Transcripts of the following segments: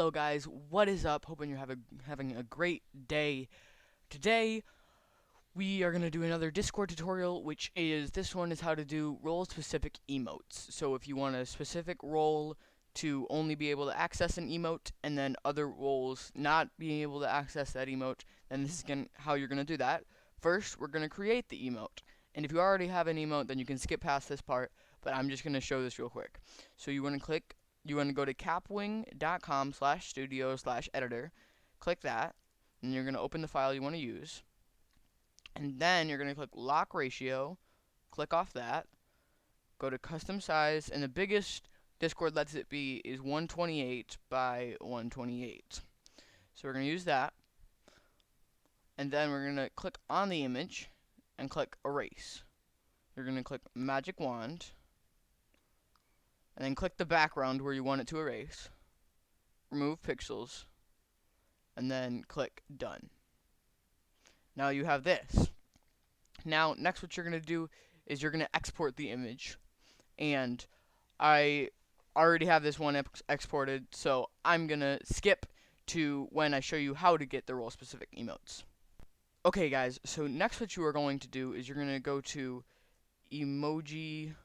Hello guys, what is up? Hoping you're having a great day. Today we are going to do another Discord tutorial, which is, this one is how to do role specific emotes. So if you want a specific role to only be able to access an emote, and then other roles not being able to access that emote, then this is how you're going to do that. First, we're going to create the emote. And if you already have an emote, then you can skip past this part, but I'm just going to show this real quick. So you want to go to capwing.com/studio/editor, click that, and you're going to open the file you want to use. And then you're going to click lock ratio, click off that, go to custom size, and the biggest Discord lets it be is 128 by 128. So we're going to use that, and then we're going to click on the image and click erase. You're going to click magic wand, and then click the background where you want it to erase, remove pixels, and then click done. Now you have this. Now next what you're going to do is you're going to export the image, and I already have this one exported, so I'm going to skip to when I show you how to get the role specific emotes. Okay guys, so next what you are going to do is you're going to go to Emoji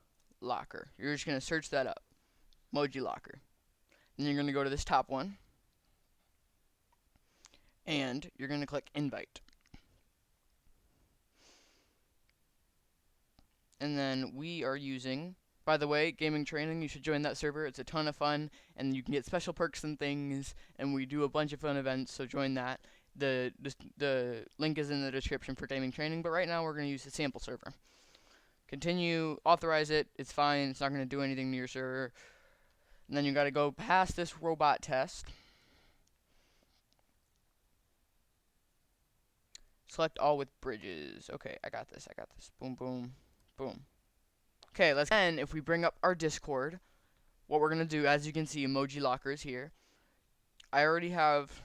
Locker. You're just going to search that up, Emoji Locker. Then you're going to go to this top one, and you're going to click invite. And then we are using, by the way, gaming training. You should join that server. It's a ton of fun, and you can get special perks and things, and we do a bunch of fun events, so join that. The link is in the description for gaming training, but right now we're going to use the sample server. Continue, authorize it, it's fine, it's not going to do anything to your server. And then you got to go past this robot test. Select all with bridges. Okay, I got this. Boom, boom, boom. Okay, then if we bring up our Discord, what we're going to do, as you can see, Emoji Locker is here. I already have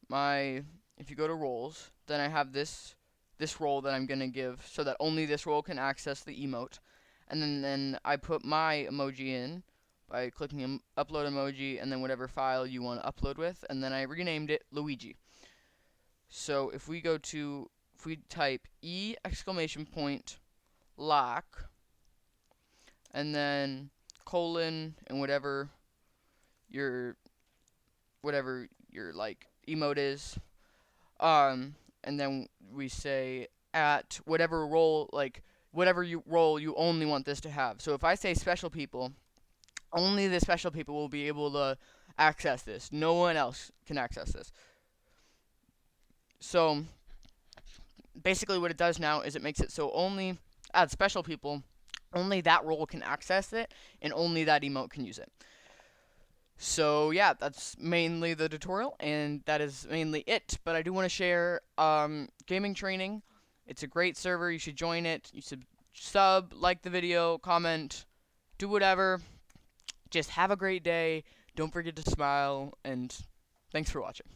if you go to roles, then I have this role that I'm going to give so that only this role can access the emote. And then I put my emoji in by clicking upload emoji, and then whatever file you want to upload with, and then I renamed it Luigi. So if we type E lock, and then colon, and whatever your like emote is, and then we say at whatever role, like whatever role you only want this to have. So if I say special people, only the special people will be able to access this. No one else can access this. So basically what it does now is it makes it so only add special people, only that role can access it, and only that emote can use it. So yeah, that's mainly the tutorial, and that is mainly it. But I do want to share gaming training. It's a great server. You should join it. You should like the video, comment, do whatever. Just have a great day. Don't forget to smile, and thanks for watching.